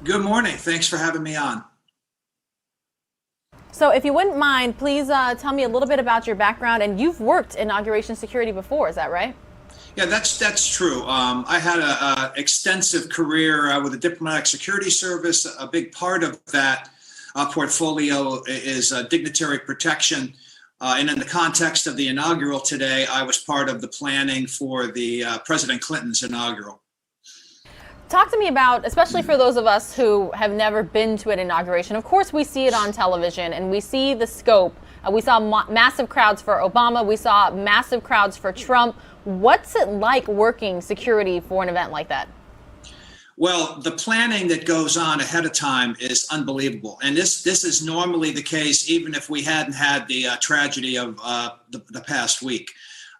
Good morning. Thanks for having me on. So if you wouldn't mind, please tell me a little bit about your background. And you've worked inauguration security before, is that right? Yeah, that's true. I had an extensive career with the Diplomatic Security Service. A big part of that portfolio is dignitary protection. And in the context of the inaugural today, I was part of the planning for the President Clinton's inaugural. Talk to me about, especially for those of us who have never been to an inauguration. Of course, we see it on television and we see the scope. We saw massive crowds for Obama. We saw massive crowds for Trump. What's it like working security for an event like that? Well, the planning that goes on ahead of time is unbelievable. And this is normally the case, even if we hadn't had the tragedy of the past week.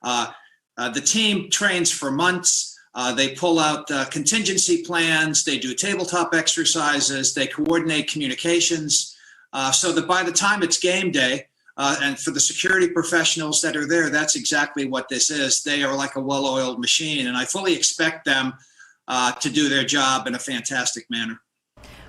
The team trains for months. They pull out contingency plans, they do tabletop exercises, they coordinate communications, so that by the time it's game day, and for the security professionals that are there, that's exactly what this is. They are like a well-oiled machine, and I fully expect them to do their job in a fantastic manner.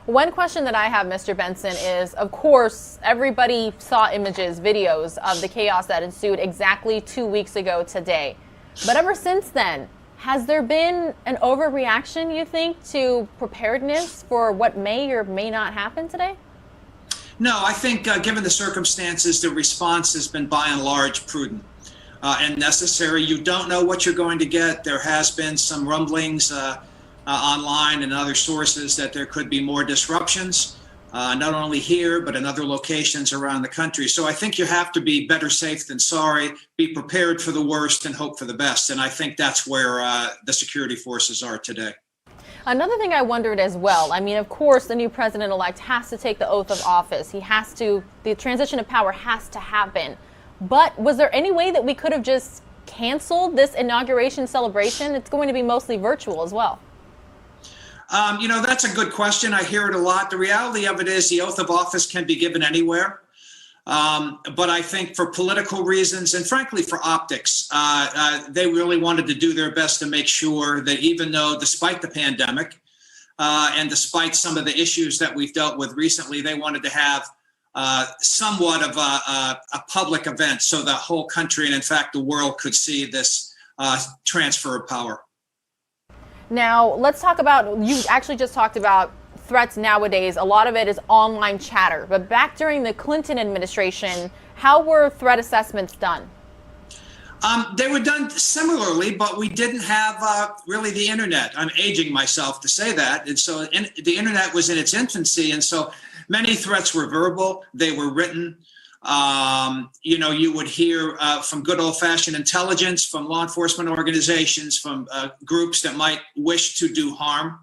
One question that I have, Mr. Benson, is, of course, everybody saw images, videos of the chaos that ensued exactly 2 weeks ago today. But ever since then, has there been an overreaction, you think, to preparedness for what may or may not happen today? No, I think given the circumstances, the response has been by and large prudent and necessary. You don't know what you're going to get. There has been some rumblings online and other sources that there could be more disruptions, not only here, but in other locations around the country. So I think you have to be better safe than sorry, be prepared for the worst and hope for the best. And I think that's where the security forces are today. Another thing I wondered as well, I mean, of course, the new president-elect has to take the oath of office. The transition of power has to happen. But was there any way that we could have just canceled this inauguration celebration? It's going to be mostly virtual as well. That's a good question. I hear it a lot. The reality of it is the oath of office can be given anywhere. But I think for political reasons and frankly for optics, they really wanted to do their best to make sure that even though despite the pandemic and despite some of the issues that we've dealt with recently, they wanted to have somewhat of a public event so the whole country and in fact the world could see this transfer of power. Now, let's talk about, you actually just talked about threats nowadays. A lot of it is online chatter. But back during the Clinton administration, how were threat assessments done? They were done similarly, but we didn't have really the internet. I'm aging myself to say that. And so the internet was in its infancy. And so many threats were verbal. They were written. You would hear from good old-fashioned intelligence, from law enforcement organizations, from groups that might wish to do harm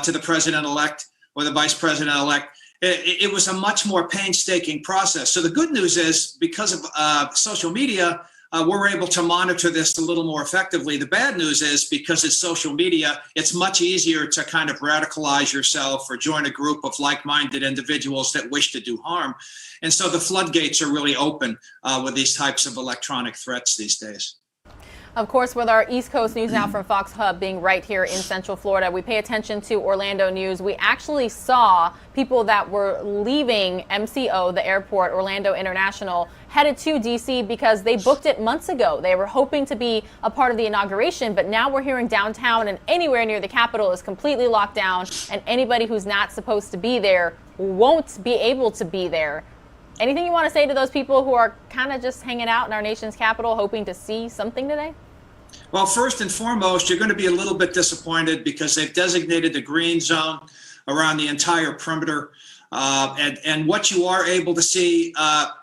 to the president-elect or the vice president-elect. It was a much more painstaking process. So the good news is, because of social media, we're able to monitor this a little more effectively. The bad news is, because it's social media, it's much easier to kind of radicalize yourself or join a group of like-minded individuals that wish to do harm. And so the floodgates are really open with these types of electronic threats these days. Of course, with our East Coast News Now from Fox Hub being right here in Central Florida, we pay attention to Orlando news. We actually saw people that were leaving MCO, the airport, Orlando International, headed to D.C. because they booked it months ago. They were hoping to be a part of the inauguration, but now we're hearing downtown and anywhere near the Capitol is completely locked down, and anybody who's not supposed to be there won't be able to be there. Anything you want to say to those people who are kind of just hanging out in our nation's capital hoping to see something today? Well, first and foremost, you're going to be a little bit disappointed because they've designated the green zone around the entire perimeter. And what you are able to see,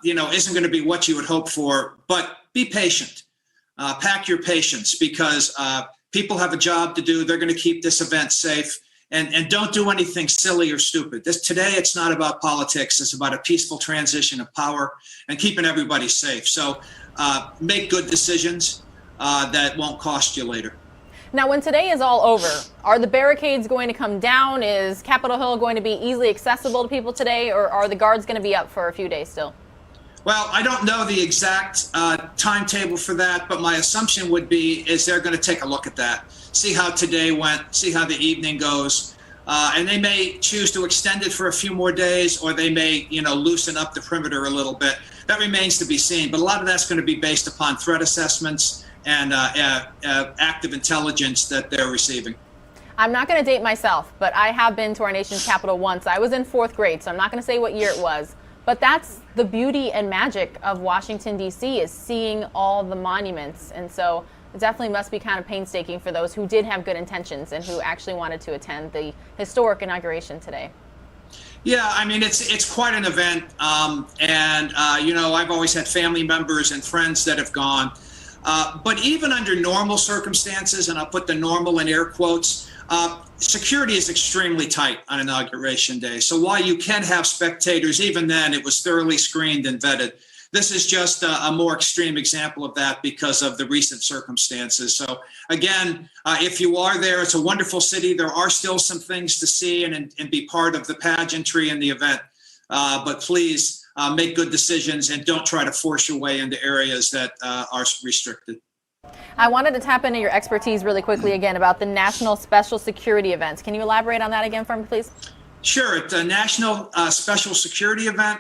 isn't going to be what you would hope for. But be patient. Pack your patience, because people have a job to do. They're going to keep this event safe. And don't do anything silly or stupid. Today, it's not about politics. It's about a peaceful transition of power and keeping everybody safe. So make good decisions that won't cost you later. Now, when today is all over, are the barricades going to come down? Is Capitol Hill going to be easily accessible to people today, or are the guards going to be up for a few days still? Well, I don't know the exact timetable for that, but my assumption would be is they're going to take a look at that, see how today went, see how the evening goes. And they may choose to extend it for a few more days, or they may, loosen up the perimeter a little bit. That remains to be seen. But a lot of that's going to be based upon threat assessments and active intelligence that they're receiving. I'm not going to date myself, but I have been to our nation's capital once. I was in 4th grade, so I'm not going to say what year it was. But that's the beauty and magic of Washington, D.C., is seeing all the monuments. And so it definitely must be kind of painstaking for those who did have good intentions and who actually wanted to attend the historic inauguration today. Yeah, I mean, it's quite an event. I've always had family members and friends that have gone. But even under normal circumstances, and I'll put the normal in air quotes, security is extremely tight on Inauguration Day. So while you can have spectators, even then it was thoroughly screened and vetted. This is just a more extreme example of that because of the recent circumstances. So again, if you are there, it's a wonderful city. There are still some things to see and be part of the pageantry and the event. But please make good decisions and don't try to force your way into areas that are restricted. I wanted to tap into your expertise really quickly again about the National Special Security events. Can you elaborate on that again for me, please? Sure. It's a National Special Security event.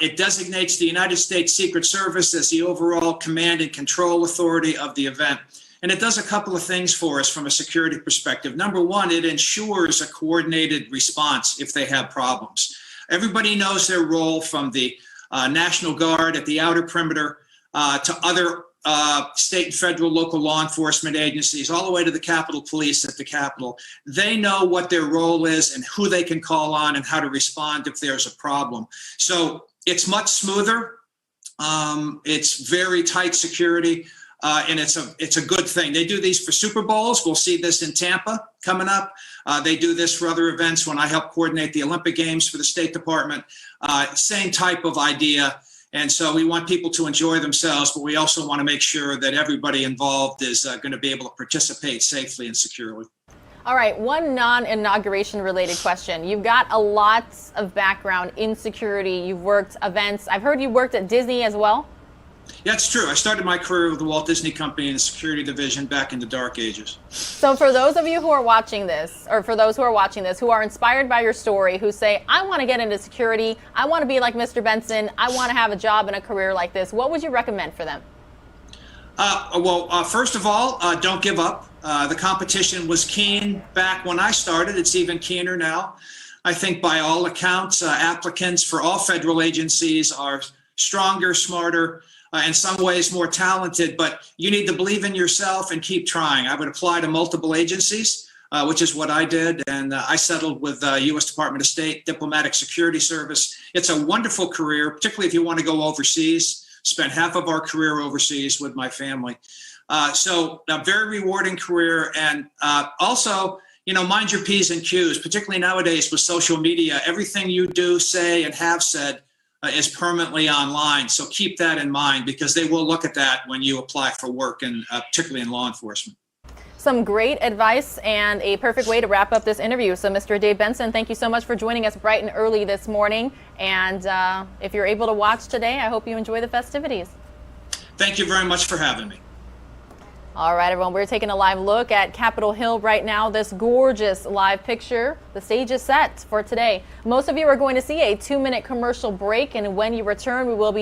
It designates the United States Secret Service as the overall command and control authority of the event. And it does a couple of things for us from a security perspective. Number one, it ensures a coordinated response if they have problems. Everybody knows their role, from the National Guard at the outer perimeter to other state and federal local law enforcement agencies, all the way to the Capitol Police at the Capitol. They know what their role is and who they can call on and how to respond if there's a problem. So it's much smoother. It's very tight security, and it's a good thing. They do these for Super Bowls. We'll see this in Tampa coming up. They do this for other events when I help coordinate the Olympic Games for the State Department. Same type of idea. And so we want people to enjoy themselves, but we also want to make sure that everybody involved is going to be able to participate safely and securely. All right, one non-inauguration related question. You've got a lot of background in security. You've worked events. I've heard you worked at Disney as well. Yeah, it's true. I started my career with the Walt Disney Company in the security division back in the dark ages. So for those of you who are watching this, or for those who are watching this, who are inspired by your story, who say, I want to get into security, I want to be like Mr. Benson, I want to have a job and a career like this, what would you recommend for them? First of all, don't give up. The competition was keen back when I started. It's even keener now. I think by all accounts, applicants for all federal agencies are stronger, smarter, in some ways more talented, but you need to believe in yourself and keep trying. I would apply to multiple agencies, which is what I did, and I settled with U.S. Department of State, Diplomatic Security Service. It's a wonderful career, particularly if you want to go overseas. Spent half of our career overseas with my family. So a very rewarding career, and also, mind your P's and Q's, particularly nowadays with social media. Everything you do, say, and have said is permanently online. So keep that in mind, because they will look at that when you apply for work, and particularly in law enforcement. Some great advice and a perfect way to wrap up this interview. So Mr. Dave Benson, thank you so much for joining us bright and early this morning. And if you're able to watch today, I hope you enjoy the festivities. Thank you very much for having me. All right, everyone, we're taking a live look at Capitol Hill right now. This gorgeous live picture. The stage is set for today. Most of you are going to see a 2-minute commercial break, and when you return, we will be